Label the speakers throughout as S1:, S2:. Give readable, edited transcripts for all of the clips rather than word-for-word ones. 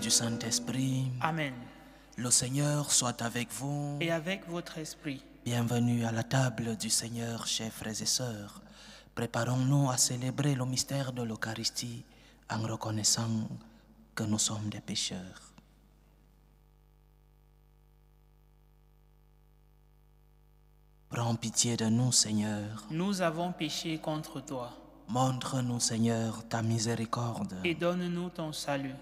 S1: du Saint-Esprit.
S2: Amen.
S1: Le Seigneur soit avec vous.
S2: Et avec votre esprit.
S1: Bienvenue à la table du Seigneur, chers frères et sœurs. Préparons-nous à célébrer le mystère de l'Eucharistie en reconnaissant que nous sommes des pécheurs. Prends pitié de nous, Seigneur.
S2: Nous avons péché contre toi.
S1: Montre-nous, Seigneur, ta miséricorde.
S2: Et donne-nous ton salut.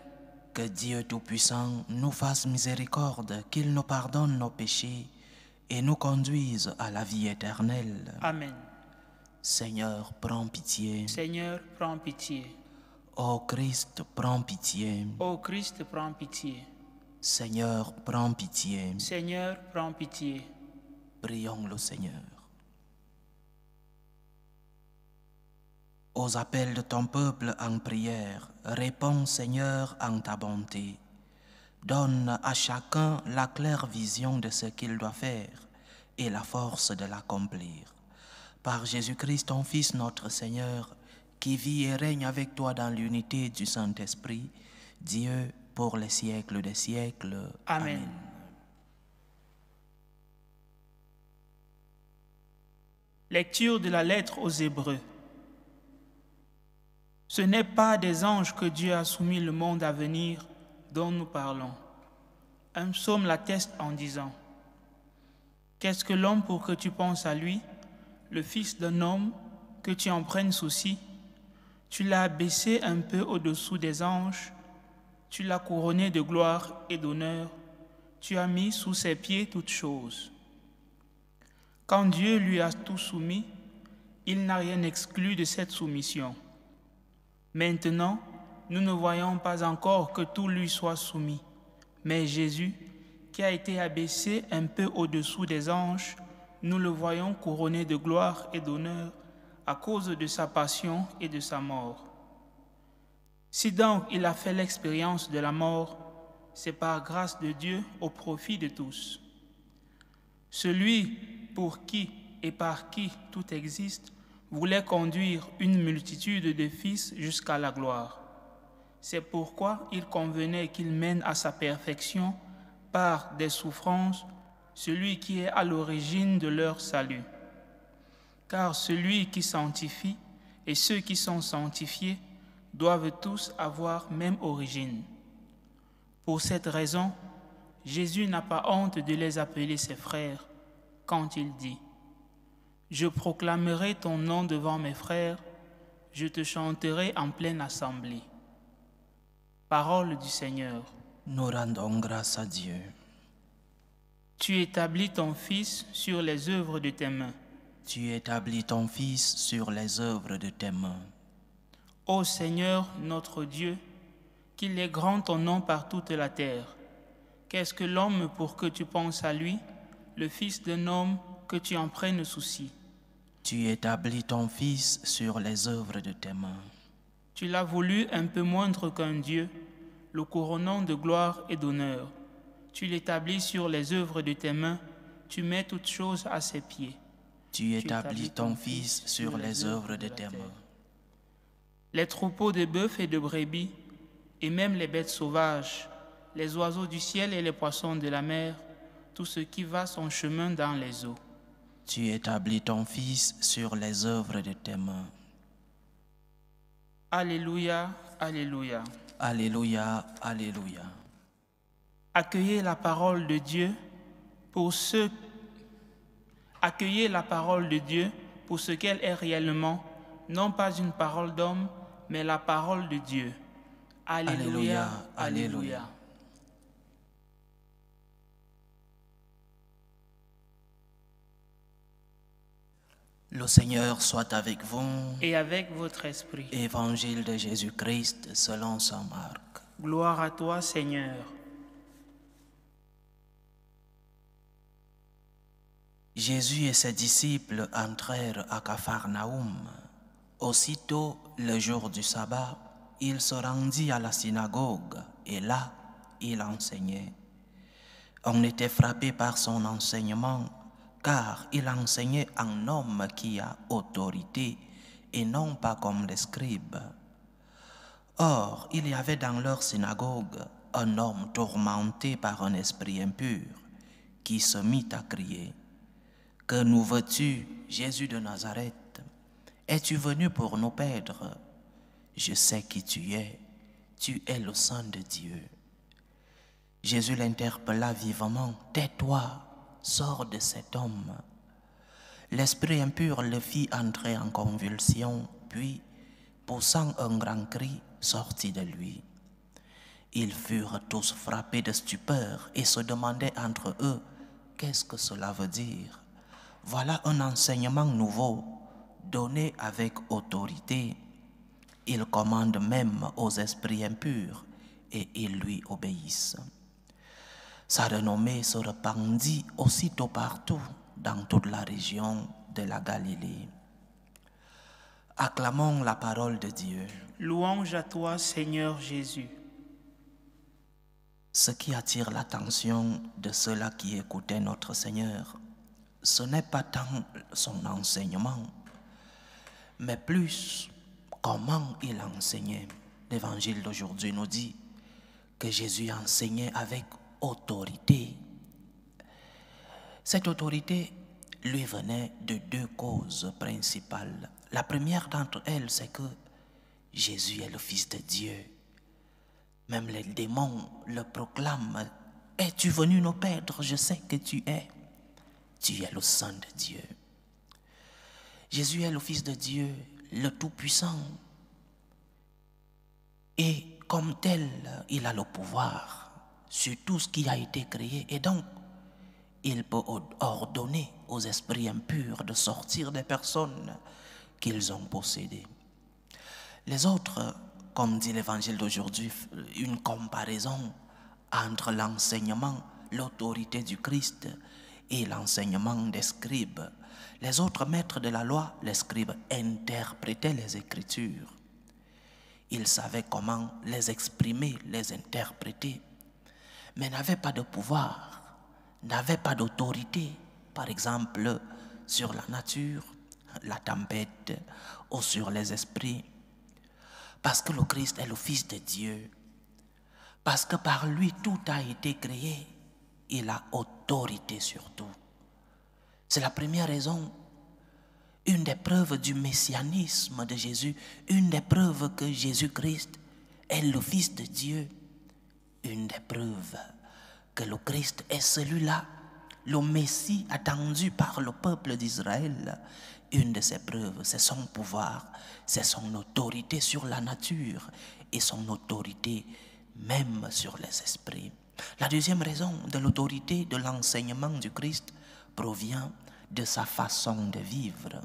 S1: Que Dieu Tout-Puissant nous fasse miséricorde, qu'il nous pardonne nos péchés et nous conduise à la vie éternelle.
S2: Amen.
S1: Seigneur, prends pitié.
S2: Seigneur, prends pitié.
S1: Ô Christ, prends pitié.
S2: Ô Christ, prends pitié.
S1: Seigneur, prends pitié.
S2: Seigneur, prends pitié.
S1: Prions le Seigneur. Aux appels de ton peuple en prière, réponds, Seigneur, en ta bonté. Donne à chacun la claire vision de ce qu'il doit faire et la force de l'accomplir. Par Jésus-Christ, ton Fils, notre Seigneur, qui vit et règne avec toi dans l'unité du Saint-Esprit, Dieu pour les siècles des siècles.
S2: Amen.
S1: Amen.
S2: Lecture de la lettre aux Hébreux. Ce n'est pas des anges que Dieu a soumis le monde à venir dont nous parlons. Un psaume l'atteste en disant: Qu'est-ce que l'homme pour que tu penses à lui, le fils d'un homme que tu en prennes souci? Tu l'as abaissé un peu au-dessous des anges, tu l'as couronné de gloire et d'honneur, tu as mis sous ses pieds toutes choses. Quand Dieu lui a tout soumis, il n'a rien exclu de cette soumission. Maintenant, nous ne voyons pas encore que tout lui soit soumis, mais Jésus, qui a été abaissé un peu au-dessous des anges, nous le voyons couronné de gloire et d'honneur à cause de sa passion et de sa mort. Si donc il a fait l'expérience de la mort, c'est par grâce de Dieu au profit de tous. Celui pour qui et par qui tout existe voulait conduire une multitude de fils jusqu'à la gloire. C'est pourquoi il convenait qu'il mène à sa perfection, par des souffrances, celui qui est à l'origine de leur salut. Car celui qui sanctifie et ceux qui sont sanctifiés doivent tous avoir même origine. Pour cette raison, Jésus n'a pas honte de les appeler ses frères quand il dit: Je proclamerai ton nom devant mes frères, je te chanterai en pleine assemblée. Parole du Seigneur.
S1: Nous rendons grâce à Dieu.
S2: Tu établis ton Fils sur les œuvres de tes mains.
S1: Tu établis ton Fils sur les œuvres de tes mains.
S2: Ô Seigneur, notre Dieu, qu'il est grand ton nom par toute la terre. Qu'est-ce que l'homme pour que tu penses à lui, le fils d'un homme que tu en prennes souci?
S1: Tu établis ton Fils sur les œuvres de tes mains.
S2: Tu l'as voulu un peu moindre qu'un Dieu, le couronnant de gloire et d'honneur. Tu l'établis sur les œuvres de tes mains, tu mets toutes choses à ses pieds.
S1: Tu établis ton Fils sur les œuvres de tes mains.
S2: Les troupeaux de bœufs et de brebis, et même les bêtes sauvages, les oiseaux du ciel et les poissons de la mer, tout ce qui va son chemin dans les eaux.
S1: Tu établis ton Fils sur les œuvres de tes mains.
S2: Alléluia, Alléluia.
S1: Alléluia, Alléluia.
S2: Accueillez la parole de Dieu pour ce qu'elle est réellement, non pas une parole d'homme, mais la parole de Dieu. Alléluia,
S1: Alléluia,
S2: Alléluia.
S1: Le Seigneur soit avec vous.
S2: Et avec votre esprit.
S1: Évangile de Jésus-Christ selon saint Marc.
S2: Gloire à toi, Seigneur.
S1: Jésus et ses disciples entrèrent à Capharnaüm. Aussitôt, le jour du sabbat, il se rendit à la synagogue et là, il enseignait. On était frappé par son enseignement, car il enseignait en homme qui a autorité et non pas comme les scribes. Or, il y avait dans leur synagogue un homme tourmenté par un esprit impur qui se mit à crier, « Que nous veux-tu, Jésus de Nazareth? Es-tu venu pour nous perdre? Je sais qui tu es le Saint de Dieu. » Jésus l'interpella vivement, « Tais-toi, sors de cet homme. » L'esprit impur le fit entrer en convulsion, puis, poussant un grand cri, sortit de lui. Ils furent tous frappés de stupeur et se demandaient entre eux, « Qu'est-ce que cela veut dire? Voilà un enseignement nouveau, donné avec autorité. Il commande même aux esprits impurs et ils lui obéissent. » Sa renommée se répandit aussitôt partout dans toute la région de la Galilée. Acclamons la parole de Dieu.
S2: Louange à toi, Seigneur Jésus.
S1: Ce qui attire l'attention de ceux-là qui écoutaient notre Seigneur, ce n'est pas tant son enseignement, mais plus comment il enseignait. L'évangile d'aujourd'hui nous dit que Jésus enseignait avec autorité. Cette autorité lui venait de deux causes principales. La première d'entre elles, c'est que Jésus est le Fils de Dieu. Même les démons le proclament. « Es-tu venu nous perdre? Je sais que tu es. Tu es le Saint de Dieu. » Jésus est le Fils de Dieu, le Tout-Puissant. Et comme tel, il a le pouvoir sur tout ce qui a été créé. Et donc, il peut ordonner aux esprits impurs de sortir des personnes qu'ils ont possédées. Les autres, comme dit l'évangile d'aujourd'hui, une comparaison entre l'enseignement, l'autorité du Christ et l'enseignement des scribes. Les autres maîtres de la loi, les scribes, interprétaient les Écritures. Ils savaient comment les exprimer, les interpréter, mais n'avaient pas de pouvoir, n'avaient pas d'autorité, par exemple, sur la nature, la tempête ou sur les esprits. Parce que le Christ est le Fils de Dieu, parce que par lui tout a été créé, il a autorité sur tout. C'est la première raison, une des preuves du messianisme de Jésus, une des preuves que Jésus-Christ est le Fils de Dieu, une des preuves que le Christ est celui-là, le Messie attendu par le peuple d'Israël. Une de ces preuves, c'est son pouvoir, c'est son autorité sur la nature et son autorité même sur les esprits. La deuxième raison de l'autorité de l'enseignement du Christ provient de sa façon de vivre.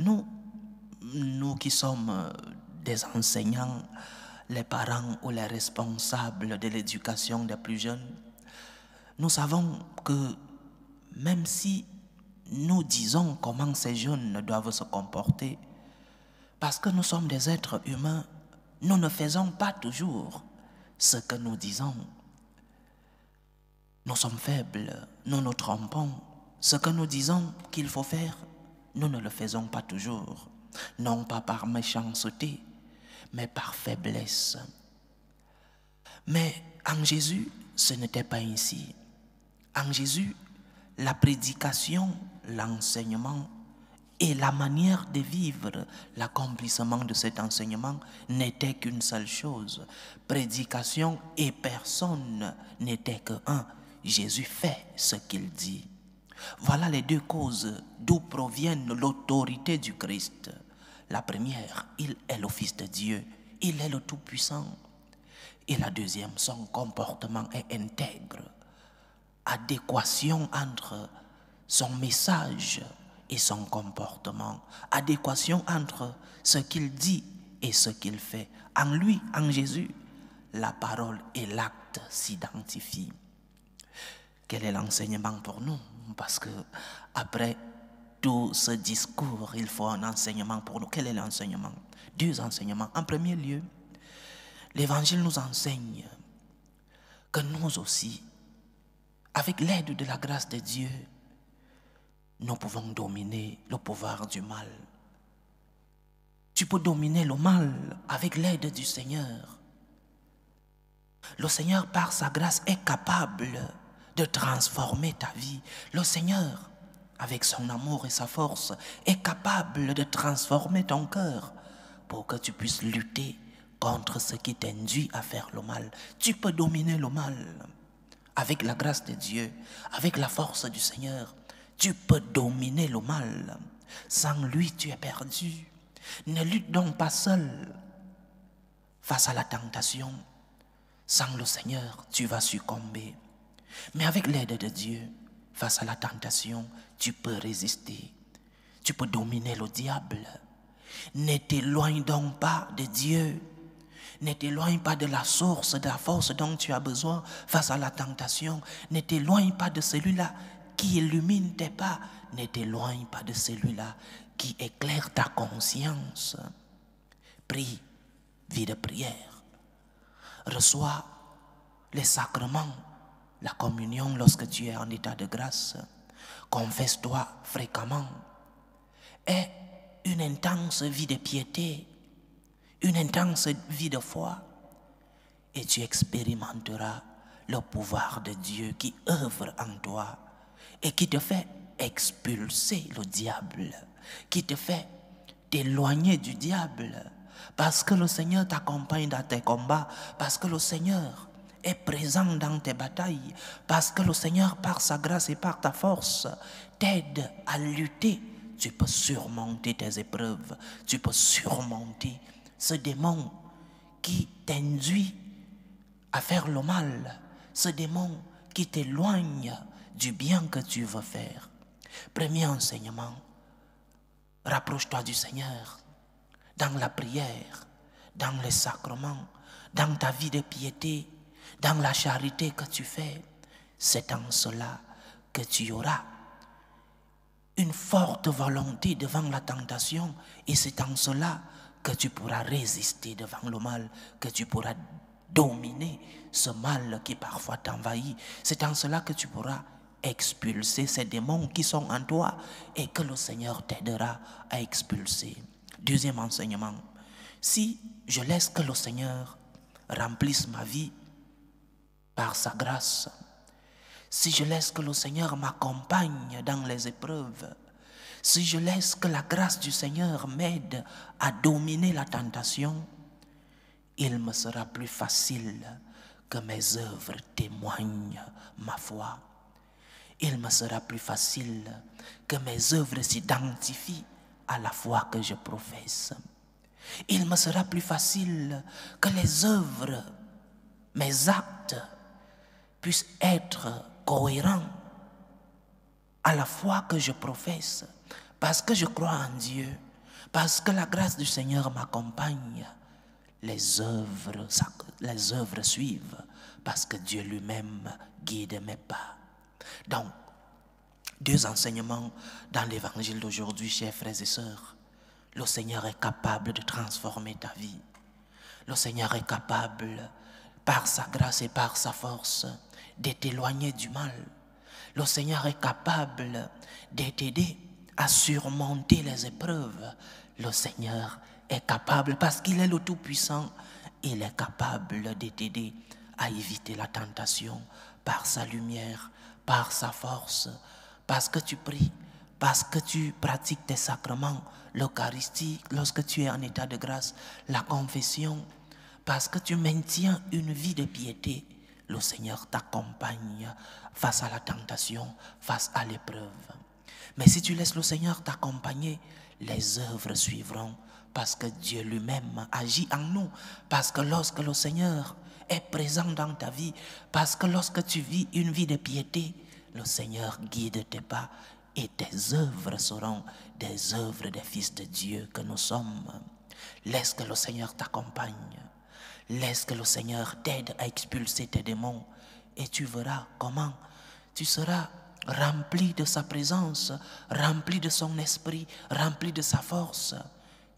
S1: Nous qui sommes des enseignants, les parents ou les responsables de l'éducation des plus jeunes, nous savons que même si nous disons comment ces jeunes doivent se comporter, parce que nous sommes des êtres humains, nous ne faisons pas toujours ce que nous disons. Nous sommes faibles, nous nous trompons. Ce que nous disons qu'il faut faire, nous ne le faisons pas toujours. Non pas par méchanceté, mais par faiblesse. Mais en Jésus, ce n'était pas ainsi. En Jésus, la prédication, l'enseignement et la manière de vivre l'accomplissement de cet enseignement n'était qu'une seule chose. Prédication et personne n'était que un. Jésus fait ce qu'il dit. Voilà les deux causes d'où proviennent l'autorité du Christ. La première, il est le Fils de Dieu, il est le Tout-Puissant. Et la deuxième, son comportement est intègre. Adéquation entre son message et son comportement. Adéquation entre ce qu'il dit et ce qu'il fait. En lui, en Jésus, la parole et l'acte s'identifient. Quel est l'enseignement pour nous? Parce que après tout ce discours, il faut un enseignement pour nous. Quel est l'enseignement? Deux enseignements. En premier lieu, l'Évangile nous enseigne que nous aussi, avec l'aide de la grâce de Dieu, nous pouvons dominer le pouvoir du mal. Tu peux dominer le mal avec l'aide du Seigneur. Le Seigneur, par sa grâce, est capable de transformer ta vie. Le Seigneur, avec son amour et sa force, est capable de transformer ton cœur pour que tu puisses lutter contre ce qui t'induit à faire le mal. Tu peux dominer le mal avec la grâce de Dieu, avec la force du Seigneur. Tu peux dominer le mal. Sans lui, tu es perdu. Ne lutte donc pas seul face à la tentation. Sans le Seigneur, tu vas succomber. Mais avec l'aide de Dieu, face à la tentation, tu peux résister. Tu peux dominer le diable. Ne t'éloigne donc pas de Dieu. Ne t'éloigne pas de la source, de la force dont tu as besoin face à la tentation. Ne t'éloigne pas de celui-là qui illumine tes pas. Ne t'éloigne pas de celui-là qui éclaire ta conscience. Prie, vie de prière. Reçois les sacrements, la communion lorsque tu es en état de grâce. Confesse-toi fréquemment. Aie une intense vie de piété, une intense vie de foi, et tu expérimenteras le pouvoir de Dieu qui œuvre en toi et qui te fait expulser le diable, qui te fait t'éloigner du diable, parce que le Seigneur t'accompagne dans tes combats, parce que le Seigneur est présent dans tes batailles, parce que le Seigneur, par sa grâce et par ta force, t'aide à lutter. Tu peux surmonter tes épreuves, tu peux surmonter ce démon qui t'induit à faire le mal, ce démon qui t'éloigne du bien que tu veux faire. Premier enseignement, rapproche-toi du Seigneur dans la prière, dans les sacrements, dans ta vie de piété, dans la charité que tu fais. C'est en cela que tu auras une forte volonté devant la tentation, et c'est en cela que tu pourras résister devant le mal, que tu pourras dominer ce mal qui parfois t'envahit. C'est en cela que tu pourras expulser ces démons qui sont en toi et que le Seigneur t'aidera à expulser. Deuxième enseignement, si je laisse que le Seigneur remplisse ma vie par sa grâce, si je laisse que le Seigneur m'accompagne dans les épreuves, si je laisse que la grâce du Seigneur m'aide à dominer la tentation, il me sera plus facile que mes œuvres témoignent ma foi. Il me sera plus facile que mes œuvres s'identifient à la foi que je professe. Il me sera plus facile que les œuvres, mes actes, puissent être cohérents à la foi que je professe, parce que je crois en Dieu, parce que la grâce du Seigneur m'accompagne. Les œuvres suivent, parce que Dieu lui-même guide mes pas. Donc, deux enseignements dans l'évangile d'aujourd'hui, chers frères et sœurs. Le Seigneur est capable de transformer ta vie. Le Seigneur est capable, par sa grâce et par sa force, de t'éloigner du mal. Le Seigneur est capable de t'aider à surmonter les épreuves. Le Seigneur est capable, parce qu'il est le Tout-Puissant, il est capable de t'aider à éviter la tentation par sa lumière, par sa force, parce que tu pries, parce que tu pratiques tes sacrements, l'Eucharistie, lorsque tu es en état de grâce, la confession, parce que tu maintiens une vie de piété. Le Seigneur t'accompagne face à la tentation, face à l'épreuve. Mais si tu laisses le Seigneur t'accompagner, les œuvres suivront, parce que Dieu lui-même agit en nous. Parce que lorsque le Seigneur est présent dans ta vie, parce que lorsque tu vis une vie de piété, le Seigneur guide tes pas et tes œuvres seront des œuvres des fils de Dieu que nous sommes. Laisse que le Seigneur t'accompagne. Laisse que le Seigneur t'aide à expulser tes démons et tu verras comment tu seras rempli de sa présence, rempli de son esprit, rempli de sa force,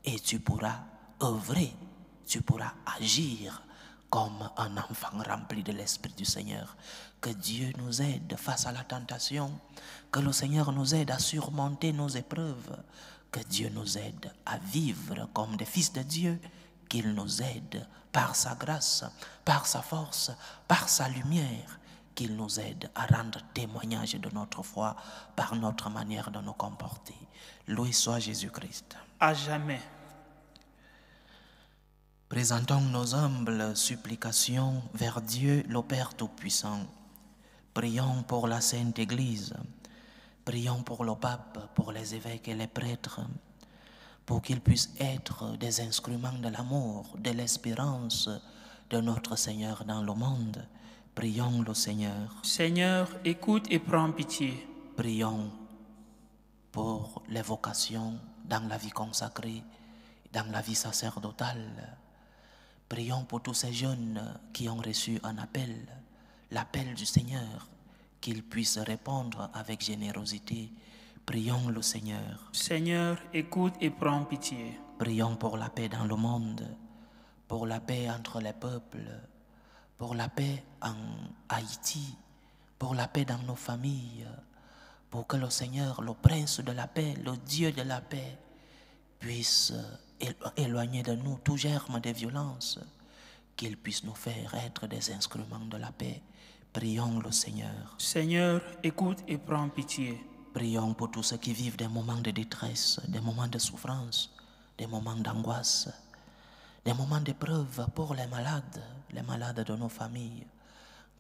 S1: et tu pourras œuvrer, tu pourras agir comme un enfant rempli de l'Esprit du Seigneur. Que Dieu nous aide face à la tentation, que le Seigneur nous aide à surmonter nos épreuves, que Dieu nous aide à vivre comme des fils de Dieu qu'il nous aide par sa grâce, par sa force, par sa lumière, qu'il nous aide à rendre témoignage de notre foi par notre manière de nous comporter. Loué soit Jésus-Christ.
S2: À jamais.
S1: Présentons nos humbles supplications vers Dieu, le Père Tout-Puissant. Prions pour la Sainte Église. Prions pour le pape, pour les évêques et les prêtres, pour qu'ils puissent être des instruments de l'amour, de l'espérance de notre Seigneur dans le monde. Prions le Seigneur.
S2: Seigneur, écoute et prends pitié.
S1: Prions pour les vocations dans la vie consacrée, dans la vie sacerdotale. Prions pour tous ces jeunes qui ont reçu un appel, l'appel du Seigneur, qu'ils puissent répondre avec générosité. Prions le Seigneur.
S2: Seigneur, écoute et prends pitié.
S1: Prions pour la paix dans le monde, pour la paix entre les peuples, pour la paix en Haïti, pour la paix dans nos familles, pour que le Seigneur, le Prince de la paix, le Dieu de la paix, puisse éloigner de nous tout germe de violence, qu'il puisse nous faire être des instruments de la paix. Prions le Seigneur.
S2: Seigneur, écoute et prends pitié.
S1: Prions pour tous ceux qui vivent des moments de détresse, des moments de souffrance, des moments d'angoisse, des moments d'épreuve pour les malades de nos familles.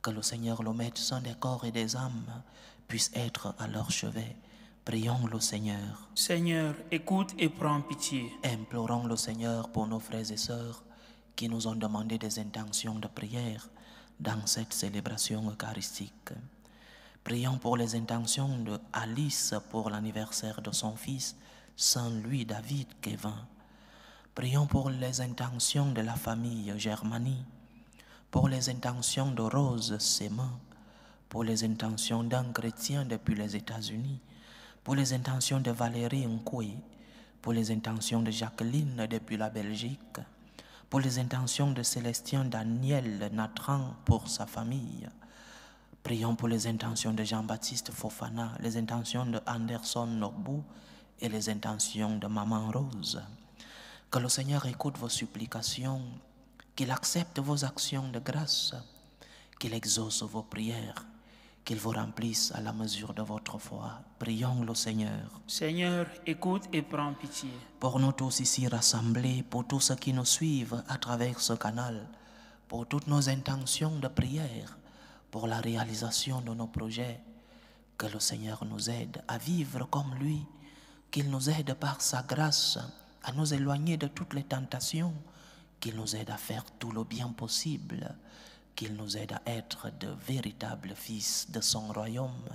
S1: Que le Seigneur, le médecin des corps et des âmes, puisse être à leur chevet. Prions le Seigneur.
S2: Seigneur, écoute et prends pitié.
S1: Implorons le Seigneur pour nos frères et sœurs qui nous ont demandé des intentions de prière dans cette célébration eucharistique. Prions pour les intentions de Alice pour l'anniversaire de son fils, Saint Louis David Kevin. Prions pour les intentions de la famille Germanie, pour les intentions de Rose Sémin, pour les intentions d'un chrétien depuis les États-Unis, pour les intentions de Valérie Nkoué, pour les intentions de Jacqueline depuis la Belgique, pour les intentions de Célestien Daniel Natran pour sa famille. Prions pour les intentions de Jean-Baptiste Fofana, les intentions de Anderson Norbou et les intentions de Maman Rose. Que le Seigneur écoute vos supplications, qu'il accepte vos actions de grâce, qu'il exauce vos prières, qu'il vous remplisse à la mesure de votre foi. Prions le Seigneur.
S2: Seigneur, écoute et prends pitié.
S1: Pour nous tous ici rassemblés, pour tous ceux qui nous suivent à travers ce canal, pour toutes nos intentions de prière, pour la réalisation de nos projets, que le Seigneur nous aide à vivre comme lui, qu'il nous aide par sa grâce à nous éloigner de toutes les tentations, qu'il nous aide à faire tout le bien possible, qu'il nous aide à être de véritables fils de son royaume.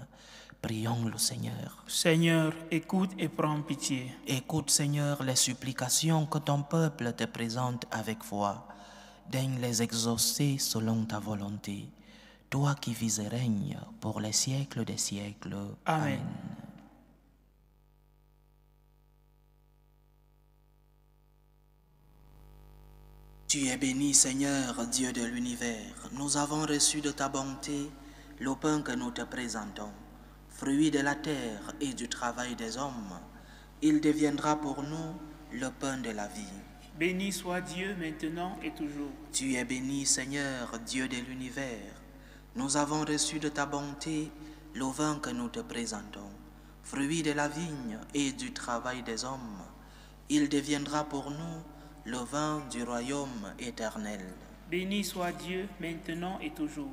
S1: Prions le Seigneur.
S2: Seigneur, écoute et prends pitié.
S1: Écoute, Seigneur, les supplications que ton peuple te présente avec foi. Daigne les exaucer selon ta volonté. Toi qui vis et règnes pour les siècles des siècles.
S2: Amen.
S1: Tu es béni, Seigneur, Dieu de l'univers. Nous avons reçu de ta bonté le pain que nous te présentons, fruit de la terre et du travail des hommes. Il deviendra pour nous le pain de la vie.
S2: Béni soit Dieu maintenant et toujours.
S1: Tu es béni, Seigneur, Dieu de l'univers. Nous avons reçu de ta bonté le vin que nous te présentons, fruit de la vigne et du travail des hommes. Il deviendra pour nous le vin du royaume éternel.
S2: Béni soit Dieu maintenant et toujours.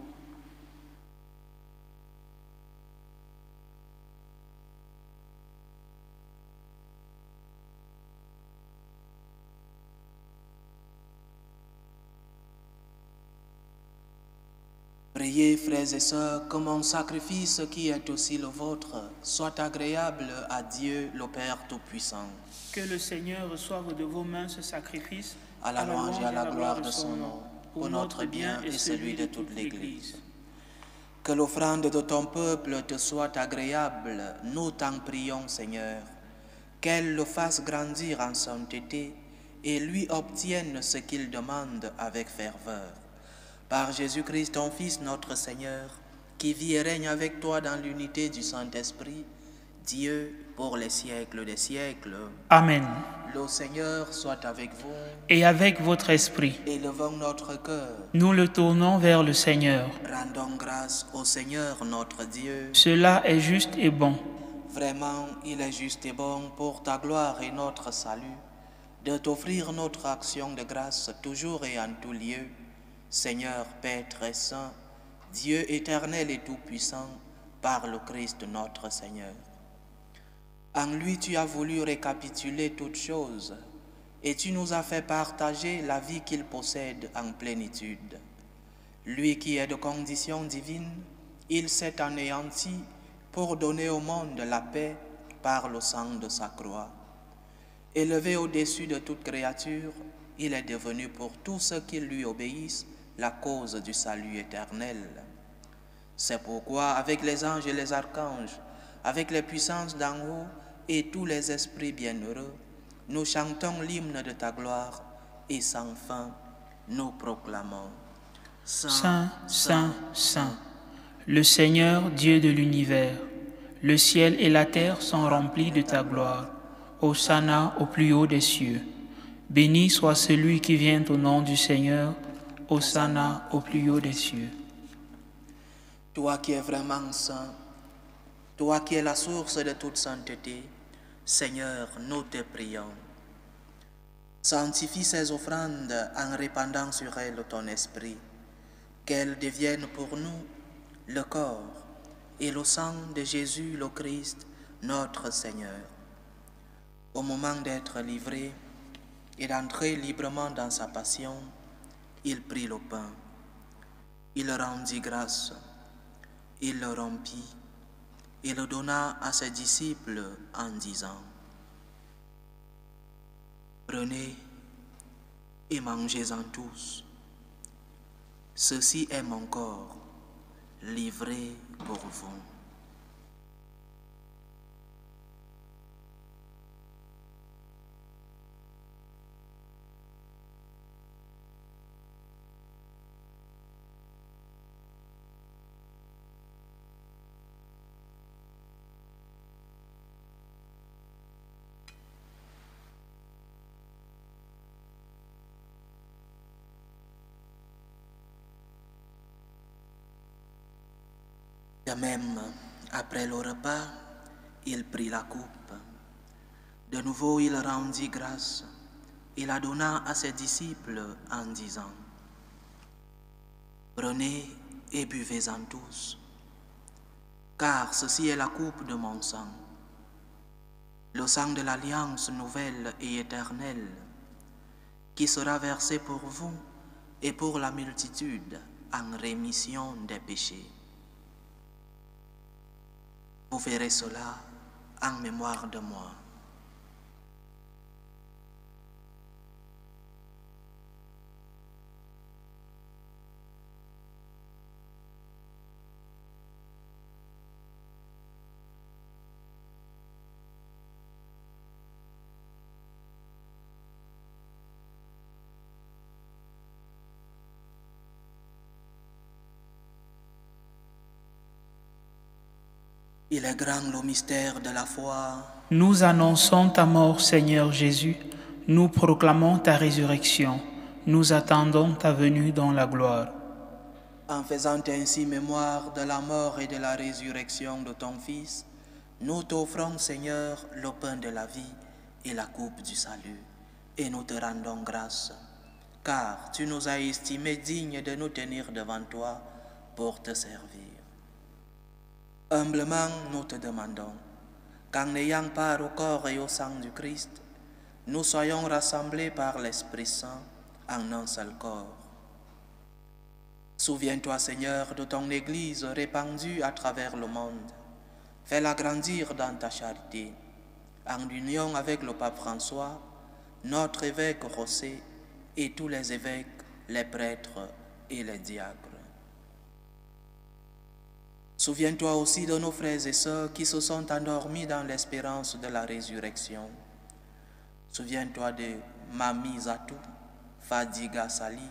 S1: Priez, frères et sœurs, que mon sacrifice qui est aussi le vôtre soit agréable à Dieu le Père Tout-Puissant.
S2: Que le Seigneur reçoive de vos mains ce sacrifice
S1: à la louange et à la gloire de son nom, pour notre bien et celui de toute l'Église. Que l'offrande de ton peuple te soit agréable, nous t'en prions, Seigneur, qu'elle le fasse grandir en sainteté et lui obtienne ce qu'il demande avec ferveur. Par Jésus-Christ, ton Fils, notre Seigneur, qui vit et règne avec toi dans l'unité du Saint-Esprit, Dieu, pour les siècles des siècles.
S2: Amen.
S1: Le Seigneur soit avec vous.
S2: Et avec votre esprit,
S1: Élevons notre cœur.
S2: nous le tournons vers le Seigneur.
S1: Rendons grâce au Seigneur notre Dieu.
S2: Cela est juste et bon.
S1: Vraiment, il est juste et bon pour ta gloire et notre salut de t'offrir notre action de grâce toujours et en tout lieu. Seigneur, Père très saint, Dieu éternel et tout-puissant, par le Christ notre Seigneur. En lui, tu as voulu récapituler toutes choses et tu nous as fait partager la vie qu'il possède en plénitude. Lui qui est de condition divine, il s'est anéanti pour donner au monde la paix par le sang de sa croix. Élevé au-dessus de toute créature, il est devenu pour tous ceux qui lui obéissent la cause du salut éternel. C'est pourquoi, avec les anges et les archanges, avec les puissances d'en haut et tous les esprits bienheureux, nous chantons l'hymne de ta gloire et sans fin, nous proclamons.
S2: Saint, Saint, Saint, le Seigneur Dieu de l'univers, le ciel et la terre sont remplis de ta gloire. Hosanna au plus haut des cieux. Béni soit celui qui vient au nom du Seigneur. Hosanna au plus haut des cieux.
S1: Toi qui es vraiment saint, toi qui es la source de toute sainteté, Seigneur, nous te prions. Sanctifie ces offrandes en répandant sur elles ton esprit, qu'elles deviennent pour nous le corps et le sang de Jésus le Christ, notre Seigneur. Au moment d'être livré et d'entrer librement dans sa passion, il prit le pain, il rendit grâce, il le rompit et le donna à ses disciples en disant: Prenez et mangez-en tous. Ceci est mon corps, livré pour vous. De même, après le repas, il prit la coupe. De nouveau, il rendit grâce et la donna à ses disciples en disant: Prenez et buvez-en tous, car ceci est la coupe de mon sang, le sang de l'alliance nouvelle et éternelle, qui sera versé pour vous et pour la multitude en rémission des péchés. Vous ferez cela en mémoire de moi. Il est grand le mystère de la foi.
S2: Nous annonçons ta mort, Seigneur Jésus. Nous proclamons ta résurrection. Nous attendons ta venue dans la gloire.
S1: En faisant ainsi mémoire de la mort et de la résurrection de ton Fils, nous t'offrons, Seigneur, le pain de la vie et la coupe du salut, et nous te rendons grâce, car tu nous as estimés dignes de nous tenir devant toi pour te servir. Humblement, nous te demandons qu'en n'ayant part au corps et au sang du Christ, nous soyons rassemblés par l'Esprit Saint en un seul corps. Souviens-toi, Seigneur, de ton Église répandue à travers le monde. Fais-la grandir dans ta charité, en union avec le pape François, notre évêque José et tous les évêques, les prêtres et les diacres. Souviens-toi aussi de nos frères et sœurs qui se sont endormis dans l'espérance de la résurrection. Souviens-toi de Mami Zatou, Fadiga Sali,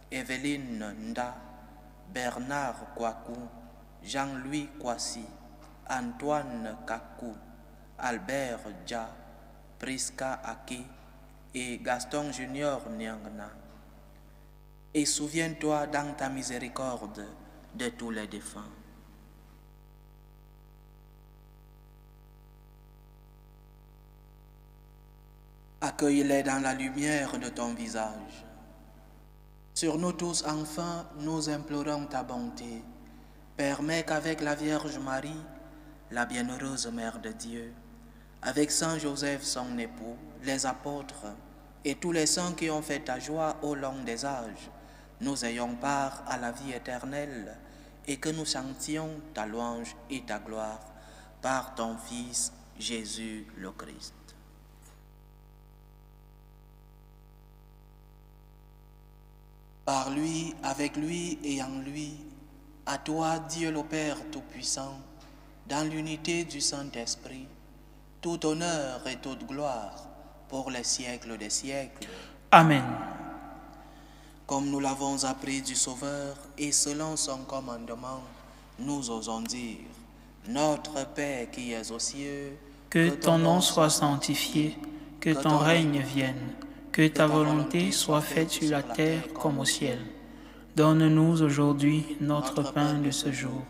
S1: Evelyne Nda, Bernard Kwaku, Jean-Louis Kwasi, Antoine Kakou, Albert Dja, Priska Ake, et Gaston Junior Nyangna. Et souviens-toi dans ta miséricorde de tous les défunts. Accueille-les dans la lumière de ton visage. Sur nous tous, enfin, nous implorons ta bonté. Permets qu'avec la Vierge Marie, la bienheureuse Mère de Dieu, avec Saint Joseph, son époux, les apôtres et tous les saints qui ont fait ta joie au long des âges, nous ayons part à la vie éternelle et que nous chantions ta louange et ta gloire par ton Fils Jésus le Christ. Par lui, avec lui et en lui, à toi, Dieu le Père Tout-Puissant, dans l'unité du Saint-Esprit, tout honneur et toute gloire pour les siècles des siècles.
S2: Amen.
S1: Comme nous l'avons appris du Sauveur et selon son commandement, nous osons dire, Notre Père qui es aux cieux,
S2: que ton nom soit sanctifié, que ton règne vienne, que ta volonté soit faite sur la terre comme au ciel. Donne-nous aujourd'hui notre pain de ce jour.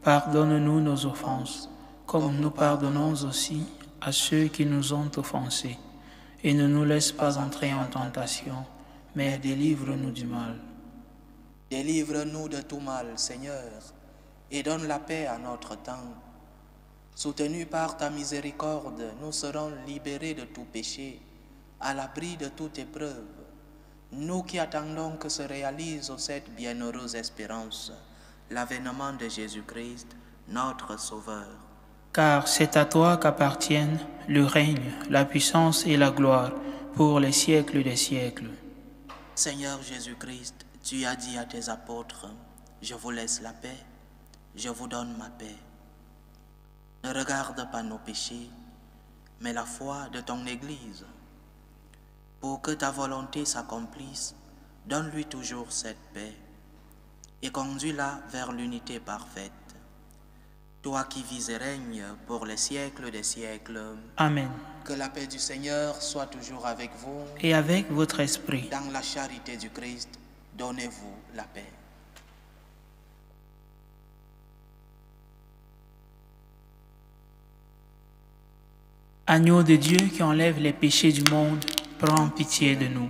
S2: Pardonne-nous nos offenses, comme nous pardonnons aussi à ceux qui nous ont offensés. Et ne nous laisse pas entrer en tentation, mais délivre-nous du mal.
S1: Délivre-nous de tout mal, Seigneur, et donne la paix à notre temps. Soutenus par ta miséricorde, nous serons libérés de tout péché, à l'abri de toute épreuve. Nous qui attendons que se réalise cette bienheureuse espérance, l'avènement de Jésus-Christ, notre Sauveur.
S2: Car c'est à toi qu'appartiennent le règne, la puissance et la gloire pour les siècles des siècles.
S1: Seigneur Jésus-Christ, tu as dit à tes apôtres, « Je vous laisse la paix, je vous donne ma paix. » Ne regarde pas nos péchés, mais la foi de ton Église. Pour que ta volonté s'accomplisse, donne-lui toujours cette paix et conduis-la vers l'unité parfaite. Toi qui vis et règnes pour les siècles des siècles.
S2: Amen.
S1: Que la paix du Seigneur soit toujours avec vous.
S2: Et avec votre esprit.
S1: Dans la charité du Christ, donnez-vous la paix.
S2: Agneau de Dieu qui enlève les péchés du monde, prends pitié de nous.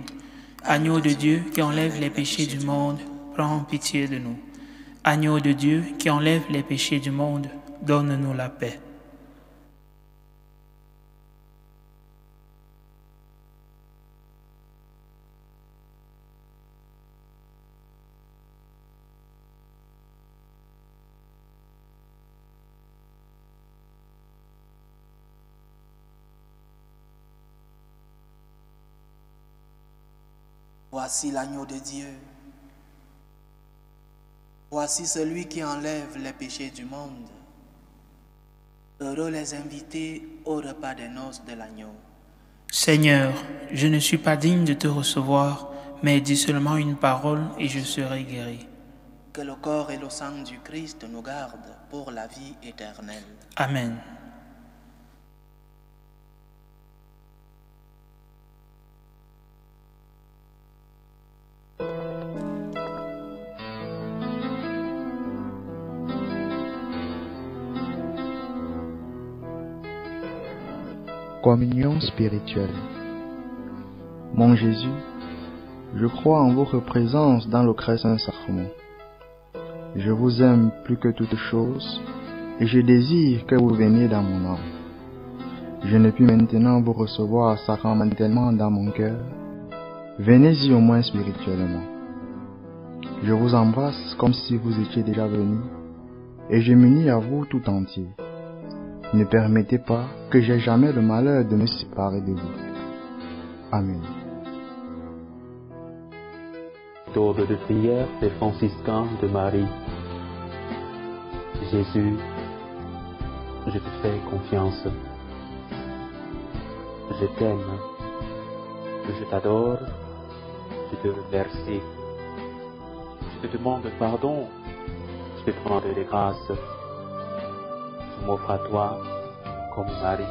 S2: Agneau de Dieu qui enlève les péchés du monde, prends pitié de nous. Agneau de Dieu qui enlève les péchés du monde, donne-nous la paix.
S1: Voici l'agneau de Dieu. Voici celui qui enlève les péchés du monde. Heureux les invités au repas des noces de l'agneau.
S2: Seigneur, je ne suis pas digne de te recevoir, mais dis seulement une parole et je serai guéri.
S1: Que le corps et le sang du Christ nous gardent pour la vie éternelle.
S2: Amen.
S3: Communion spirituelle. Mon Jésus, je crois en votre présence dans le très saint sacrement. Je vous aime plus que toute chose et je désire que vous veniez dans mon âme. Je ne puis maintenant vous recevoir sacramentellement dans mon cœur. Venez-y au moins spirituellement. Je vous embrasse comme si vous étiez déjà venu et je m'unis à vous tout entier. Ne permettez pas que j'aie jamais le malheur de me séparer de vous. Amen.
S4: Méthode de prière des franciscains de Marie. Jésus, je te fais confiance. Je t'aime. Je t'adore. Je te remercie. Je te demande pardon. Je te demande des grâces. Je m'offre à toi comme Marie.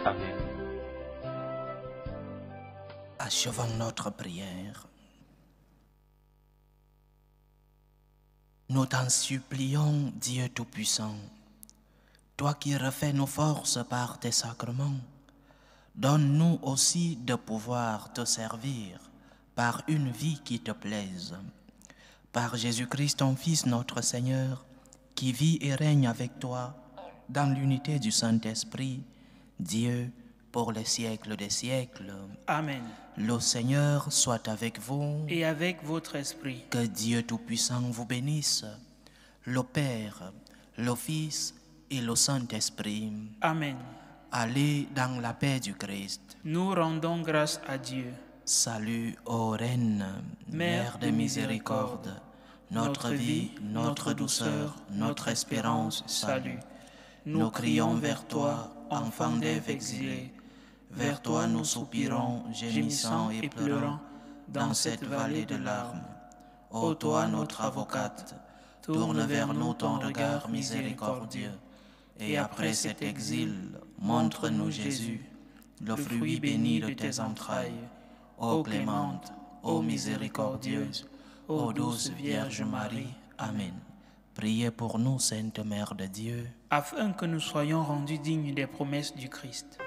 S4: Amen.
S1: Achevons notre prière. Nous t'en supplions, Dieu Tout-Puissant, toi qui refais nos forces par tes sacrements, donne-nous aussi de pouvoir te servir par une vie qui te plaise. Par Jésus-Christ, ton Fils, notre Seigneur, qui vit et règne avec toi dans l'unité du Saint-Esprit, Dieu, pour les siècles des siècles.
S2: Amen.
S1: Le Seigneur soit avec vous.
S2: Et avec votre esprit.
S1: Que Dieu Tout-Puissant vous bénisse, le Père, le Fils et le Saint-Esprit.
S2: Amen.
S1: Allez dans la paix du Christ.
S2: Nous rendons grâce à Dieu.
S1: Salut, ô Reine, Mère de miséricorde, notre vie, notre douceur, notre espérance, salut. Nous crions vers toi, enfant d'Ève exilée. Vers toi nous soupirons, gémissant et pleurant, dans cette vallée de larmes. Ô toi, notre avocate, tourne vers nous ton regard miséricordieux, et après cet exil, montre-nous Jésus, le fruit béni de tes entrailles. Ô clémente, ô miséricordieuse, ô douce Vierge Marie. Amen. Priez pour nous, Sainte Mère de Dieu,
S2: afin que nous soyons rendus dignes des promesses du Christ.